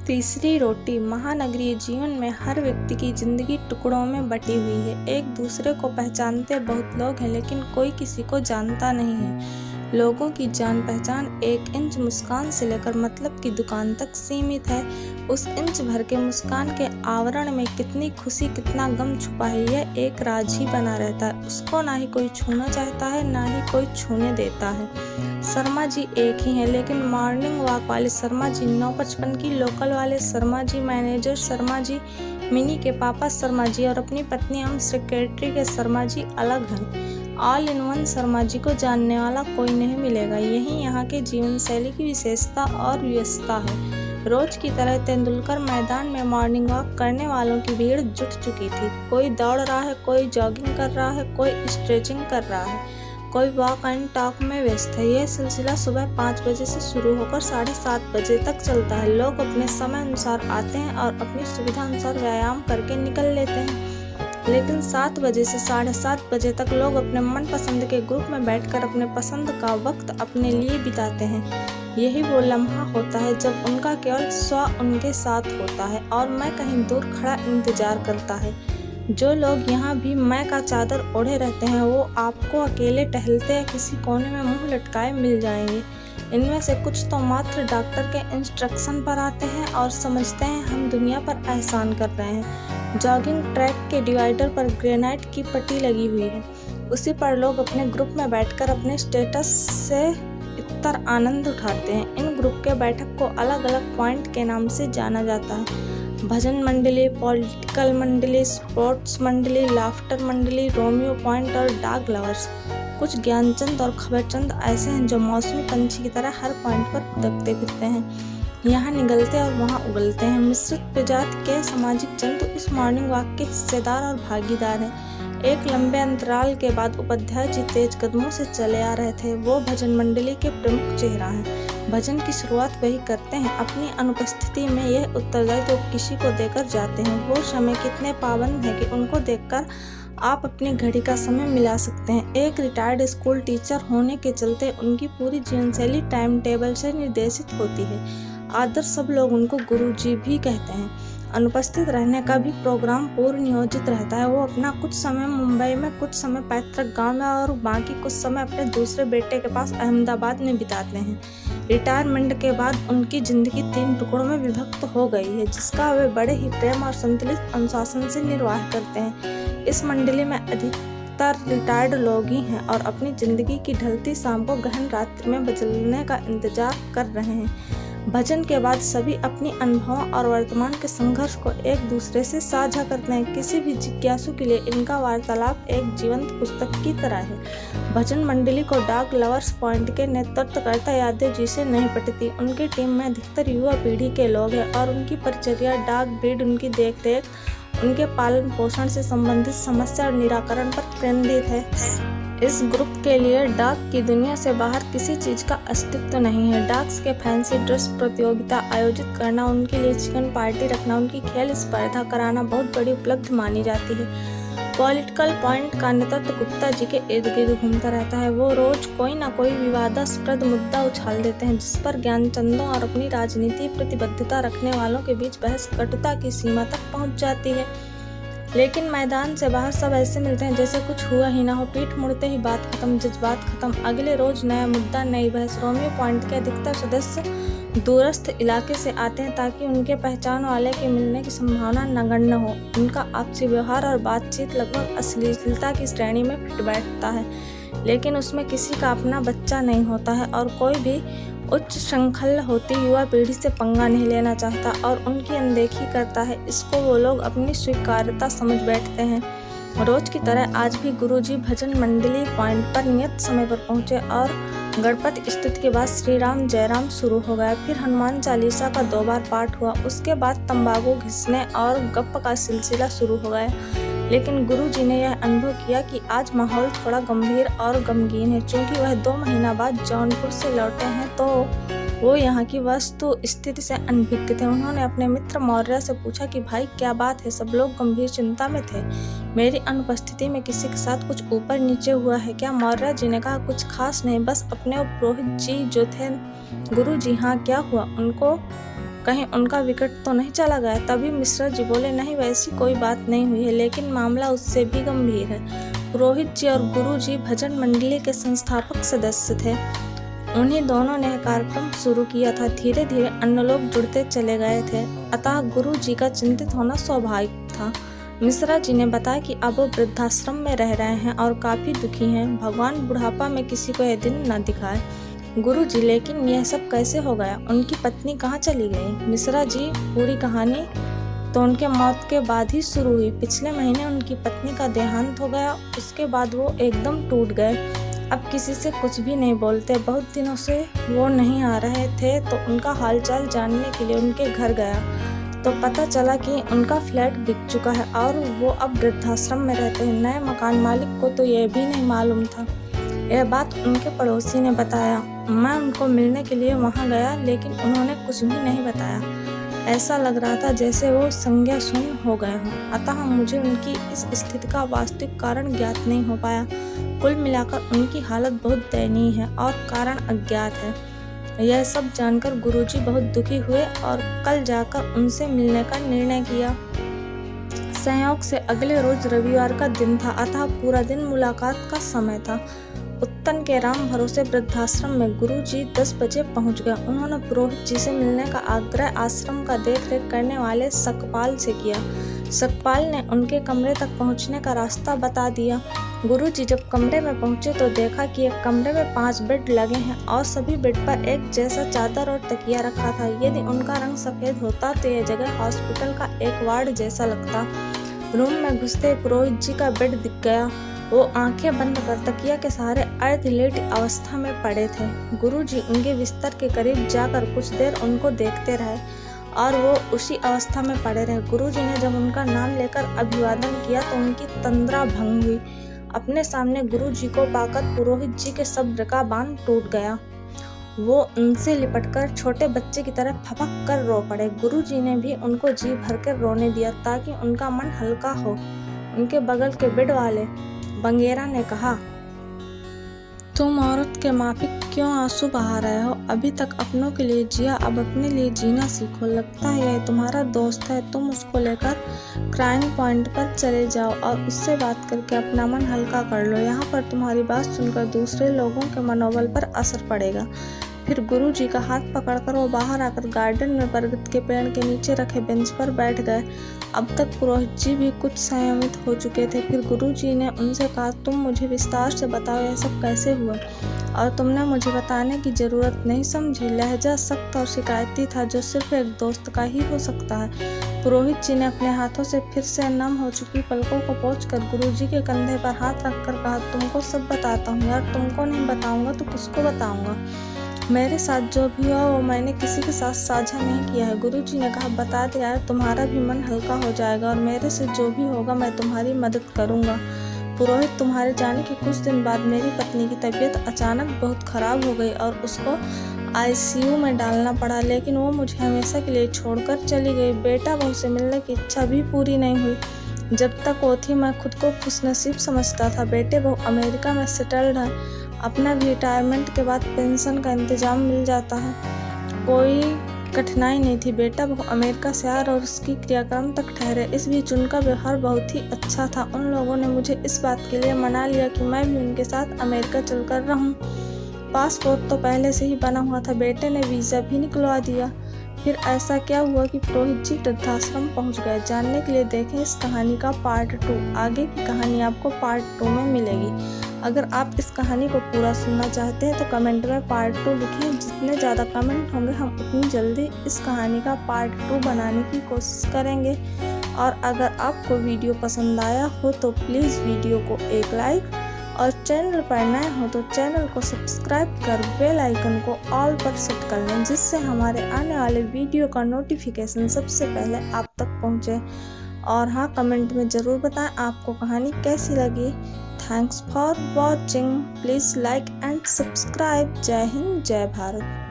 तीसरी रोटी। महानगरीय जीवन में हर व्यक्ति की जिंदगी टुकड़ों में बटी हुई है। एक दूसरे को पहचानते बहुत लोग हैं, लेकिन कोई किसी को जानता नहीं है। लोगों की जान पहचान 1 इंच मुस्कान से लेकर मतलब की दुकान तक सीमित है। उस इंच भर के मुस्कान के आवरण में कितनी खुशी कितना गम छुपा है, यह एक राज ही बना रहता है। उसको ना ही कोई छूना चाहता है, ना ही कोई छूने देता है। शर्मा जी एक ही हैं, लेकिन मॉर्निंग वॉक वाले शर्मा जी, 955 की लोकल वाले शर्मा जी, मैनेजर शर्मा जी, मिनी के पापा शर्मा जी और अपनी पत्नी एवं सेक्रेटरी के शर्मा जी अलग हैं। All in one Sharma ji को जानने वाला कोई नहीं मिलेगा। यही यहाँ के जीवन शैली की विशेषता और व्यस्तता है। रोज की तरह तेंदुलकर मैदान में मॉर्निंग वॉक करने वालों की भीड़ जुट चुकी थी। कोई दौड़ रहा है, कोई जॉगिंग कर रहा है, कोई स्ट्रेचिंग कर रहा है, कोई वॉक एंड टॉक में व्यस्त है। यह सिलसिला सुबह 5 बजे से शुरू होकर 7:30 बजे तक चलता है। लोग अपने समय अनुसार आते हैं और अपनी सुविधा अनुसार व्यायाम करके निकल लेते हैं, लेकिन 7 बजे से 7:30 बजे तक लोग अपने मनपसंद के ग्रुप में बैठकर अपने पसंद का वक्त अपने लिए बिताते हैं। यही वो लम्हा होता है जब उनका केवल स्व उनके साथ होता है और मैं कहीं दूर खड़ा इंतजार करता है। जो लोग यहाँ भी मैं का चादर ओढ़े रहते हैं, वो आपको अकेले टहलते या किसी कोने में मुंह लटकाए मिल जाएंगे। इनमें से कुछ तो मात्र डॉक्टर के इंस्ट्रक्शन पर आते हैं और समझते हैं हम दुनिया पर एहसान कर रहे हैं। जॉगिंग ट्रैक के डिवाइडर पर ग्रेनाइट की पट्टी लगी हुई है। उसी पर लोग अपने ग्रुप में बैठकर अपने स्टेटस से इतर आनंद उठाते हैं। इन ग्रुप के बैठक को अलग अलग पॉइंट के नाम से जाना जाता है। भजन मंडली, पॉलिटिकल मंडली, स्पोर्ट्स मंडली, लाफ्टर मंडली, रोमियो पॉइंट और डॉग लवर्स। कुछ ज्ञानचंद और खबरचंद ऐसे हैं जो मौसमी पंछी की तरह हर पॉइंट पर दबते फिरते हैं, यहाँ निगलते और वहाँ उगलते हैं। मिश्रित प्रजाति के सामाजिक जंतु इस मॉर्निंग वॉक के हिस्सेदार और भागीदार हैं। एक लंबे अंतराल के बाद उपाध्याय जी तेज कदमों से चले आ रहे थे। वो भजन मंडली के प्रमुख चेहरा हैं। भजन की शुरुआत वही करते हैं। अपनी अनुपस्थिति में यह उत्तरदायित्व तो किसी को देकर जाते हैं। वो समय कितने पाबंद है कि उनको देखकर आप अपनी घड़ी का समय मिला सकते हैं। एक रिटायर्ड स्कूल टीचर होने के चलते उनकी पूरी जीवनशैली टाइम टेबल से निर्देशित होती है। आदर सब लोग उनको गुरुजी भी कहते हैं। अनुपस्थित रहने का भी प्रोग्राम पूर्व नियोजित रहता है। वो अपना कुछ समय मुंबई में, कुछ समय पैतृक गांव में और बाकी कुछ समय अपने दूसरे बेटे के पास अहमदाबाद में बिताते हैं। रिटायरमेंट के बाद उनकी जिंदगी 3 टुकड़ों में विभक्त हो गई है, जिसका वे बड़े ही प्रेम और संतुलित अनुशासन से निर्वाह करते हैं। इस मंडली में अधिकतर रिटायर्ड लोग ही हैं और अपनी जिंदगी की ढलती शाम को गहन रात्रि में बदलने का इंतजार कर रहे हैं। भजन के बाद सभी अपनी अनुभवों और वर्तमान के संघर्ष को एक दूसरे से साझा करते हैं। किसी भी जिज्ञासु के लिए इनका वार्तालाप एक जीवंत पुस्तक की तरह है। भजन मंडली को डॉग लवर्स पॉइंट के नेतृत्वकर्ता यादव जी से नहीं पटती। उनकी टीम में अधिकतर युवा पीढ़ी के लोग हैं और उनकी परिचर्या, डॉग ब्रीड, उनकी देखरेख, उनके पालन पोषण से संबंधित समस्या और निराकरण पर केंद्रित है। इस ग्रुप के लिए डॉग की दुनिया से बाहर किसी चीज का अस्तित्व नहीं है। डॉग्स के फैंसी ड्रेस प्रतियोगिता आयोजित करना, उनके लिए चिकन पार्टी रखना, उनकी खेल स्पर्धा कराना बहुत बड़ी उपलब्धि मानी जाती है। पॉलिटिकल पॉइंट का नेतृत्व गुप्ता जी के इर्द गिर्द घूमता रहता है। वो रोज कोई ना कोई विवादास्पद मुद्दा उछाल देते हैं, जिस पर ज्ञानचंदों और अपनी राजनीति प्रतिबद्धता रखने वालों के बीच बहस कटुता की सीमा तक पहुंच जाती है। लेकिन मैदान से बाहर सब ऐसे मिलते हैं जैसे कुछ हुआ ही ना हो। पीठ मुड़ते ही बात खत्म, जज्बात खत्म। अगले रोज नया मुद्दा, नई बहस। रोमियो पॉइंट के अधिकतर सदस्य दूरस्थ इलाके से आते हैं ताकि उनके पहचान वाले के मिलने की संभावना नगण्य हो। उनका आपसी व्यवहार और बातचीत लगभग अश्लीलता की श्रेणी में फिट बैठता है, लेकिन उसमें किसी का अपना बच्चा नहीं होता है और कोई भी उच्च श्रृंखला होती युवा पीढ़ी से पंगा नहीं लेना चाहता और उनकी अनदेखी करता है। इसको वो लोग अपनी स्वीकार्यता समझ बैठते हैं। रोज की तरह आज भी गुरुजी भजन मंडली पॉइंट पर नियत समय पर पहुंचे और गणपति स्तुति के बाद श्री राम जय राम शुरू हो गया। फिर हनुमान चालीसा का 2 बार पाठ हुआ। उसके बाद तंबाकू घिसने और गप का सिलसिला शुरू हो गया। लेकिन गुरुजी ने यह अनुभव किया कि आज माहौल थोड़ा गंभीर और गमगीन है। चूंकि वह 2 महीना बाद जौनपुर से लौटे हैं तो वो यहाँ की वस्तु स्थिति से अनभिज्ञ थे। उन्होंने अपने मित्र मौर्य से पूछा कि भाई क्या बात है, सब लोग गंभीर चिंता में थे। मेरी अनुपस्थिति में किसी के साथ कुछ ऊपर नीचे हुआ है क्या? मौर्य जी ने कहा कुछ खास नहीं, बस अपने पुरोहित जी जो थे। गुरु जी हाँ क्या हुआ? उनको कहीं उनका विकेट तो नहीं चला गया। तभी मिश्रा जी बोले, नहीं वैसी कोई बात नहीं हुई है, लेकिन मामला उससे भी गंभीर है। पुरोहित जी और गुरु जी भजन मंडली के संस्थापक सदस्य थे। उन्हीं दोनों ने कार्यक्रम शुरू किया था। धीरे धीरे अन्य लोग जुड़ते चले गए थे, अतः गुरु जी का चिंतित होना स्वाभाविक था। मिश्रा जी ने बताया कि अब वो वृद्धाश्रम में रह रहे हैं और काफ़ी दुखी हैं। भगवान बुढ़ापा में किसी को यह दिन न दिखाए। गुरुजी, लेकिन यह सब कैसे हो गया? उनकी पत्नी कहाँ चली गई? मिश्रा जी, पूरी कहानी तो उनके मौत के बाद ही शुरू हुई। पिछले महीने उनकी पत्नी का देहांत हो गया। उसके बाद वो एकदम टूट गए। अब किसी से कुछ भी नहीं बोलते। बहुत दिनों से वो नहीं आ रहे थे, तो उनका हालचाल जानने के लिए उनके घर गया तो पता चला कि उनका फ्लैट बिक चुका है और वो अब वृद्धाश्रम में रहते हैं। नए मकान मालिक को तो यह भी नहीं मालूम था। यह बात उनके पड़ोसी ने बताया। मैं उनको मिलने के लिए वहां गया, लेकिन उन्होंने कुछ भी नहीं बताया। ऐसा लग रहा था जैसे वो संज्ञा शून्य हो गए हों। अतः मुझे उनकी इस स्थिति का वास्तविक कारण ज्ञात नहीं हो पाया। कुल मिलाकर उनकी हालत बहुत दयनीय है और कारण अज्ञात है। यह सब जानकर गुरुजी बहुत दुखी हुए और कल जाकर उनसे मिलने का निर्णय किया। संयोग से अगले रोज रविवार का दिन था, अतः पूरा दिन मुलाकात का समय था। उत्तन के राम भरोसे वृद्धाश्रम में गुरुजी 10 बजे पहुंच गए। उन्होंने पुरोहित जी से मिलने का आग्रह आश्रम का देखरेख करने वाले सकपाल से किया। सकपाल ने उनके कमरे तक पहुंचने का रास्ता बता दिया। गुरुजी जब कमरे में पहुंचे तो देखा कि एक कमरे में 5 बेड लगे हैं और सभी बेड पर एक जैसा चादर और तकिया रखा था। यदि उनका रंग सफेद होता तो यह जगह हॉस्पिटल का एक वार्ड जैसा लगता। रूम में घुसते पुरोहित जी का बेड दिख गया। वो आंखें बंद कर तकिया के सहारे अर्धलेट अवस्था में पड़े थे। गुरुजी उनके बिस्तर के करीब जाकर कुछ देर उनको देखते रहे और वो उसी अवस्था में पड़े रहे। गुरुजी ने जब उनका नाम लेकर अभिवादन किया तो उनकी तंद्रा भंग हुई। अपने सामने गुरुजी को पाकर पुरोहित जी के सब्र का बांध टूट गया। वो उनसे लिपटकर छोटे बच्चे की तरह फपक कर रो पड़े। गुरुजी ने भी उनको जी भर कर रोने दिया ताकि उनका मन हल्का हो। उनके बगल के बेड वाले बंगेरा ने कहा, तुम औरत के माफिक क्यों आंसू बहा रहे हो? अभी तक अपनों के लिए जिया, अब अपने लिए जीना सीखो। लगता है यह तुम्हारा दोस्त है। तुम उसको लेकर क्राइम पॉइंट पर चले जाओ और उससे बात करके अपना मन हल्का कर लो। यहाँ पर तुम्हारी बात सुनकर दूसरे लोगों के मनोबल पर असर पड़ेगा। फिर गुरुजी का हाथ पकड़कर वो बाहर आकर गार्डन में बरगद के पेड़ के नीचे रखे बेंच पर बैठ गए। अब तक पुरोहित जी भी कुछ संयमित हो चुके थे। फिर गुरुजी ने उनसे कहा, तुम मुझे विस्तार से बताओ यह सब कैसे हुआ, और तुमने मुझे बताने की जरूरत नहीं समझी। लहजा सख्त और शिकायती था, जो सिर्फ एक दोस्त का ही हो सकता है। पुरोहित जी ने अपने हाथों से फिर से नम हो चुकी पलकों को पोंछकर गुरुजी के कंधे पर हाथ रखकर कहा, तुमको सब बताता हूँ यार। तुमको नहीं बताऊंगा तो किसको बताऊंगा? मेरे साथ जो भी हुआ वो मैंने किसी के साथ साझा नहीं किया है। गुरुजी ने कहा, बता दे यार, तुम्हारा भी मन हल्का हो जाएगा और मेरे से जो भी होगा मैं तुम्हारी मदद करूंगा। पुरोहित, तुम्हारे जाने के कुछ दिन बाद मेरी पत्नी की तबीयत अचानक बहुत खराब हो गई और उसको ICU में डालना पड़ा, लेकिन वो मुझे हमेशा के लिए छोड़कर चली गई। बेटा बहू से मिलने की इच्छा भी पूरी नहीं हुई। जब तक वो थी मैं खुद को खुशनसीब समझता था। बेटे बहू अमेरिका में सेटल्ड है। अपना भी रिटायरमेंट के बाद पेंशन का इंतजाम मिल जाता है। कोई कठिनाई नहीं थी। बेटा बहू अमेरिका से आ और उसकी क्रियाक्रम तक ठहरे। इस बीच उनका व्यवहार बहुत ही अच्छा था। उन लोगों ने मुझे इस बात के लिए मना लिया कि मैं भी उनके साथ अमेरिका चलकर रहूं। पासपोर्ट तो पहले से ही बना हुआ था। बेटे ने वीज़ा भी निकलवा दिया। फिर ऐसा क्या हुआ कि पुरोहित जी वृद्धाश्रम पहुंच गए? जानने के लिए देखें इस कहानी का पार्ट 2। आगे की कहानी आपको पार्ट 2 में मिलेगी। अगर आप इस कहानी को पूरा सुनना चाहते हैं तो कमेंट में पार्ट 2 लिखें। जितने ज़्यादा कमेंट होंगे हम उतनी जल्दी इस कहानी का पार्ट 2 बनाने की कोशिश करेंगे। और अगर आपको वीडियो पसंद आया हो तो प्लीज़ वीडियो को एक लाइक, और चैनल पर नए हो तो चैनल को सब्सक्राइब कर बेल आइकन को ऑल पर सेट कर लें, जिससे हमारे आने वाले वीडियो का नोटिफिकेशन सबसे पहले आप तक पहुंचे। और हाँ, कमेंट में ज़रूर बताएं आपको कहानी कैसी लगी। Thanks for watching. Please like and subscribe. जय हिंद, जय भारत।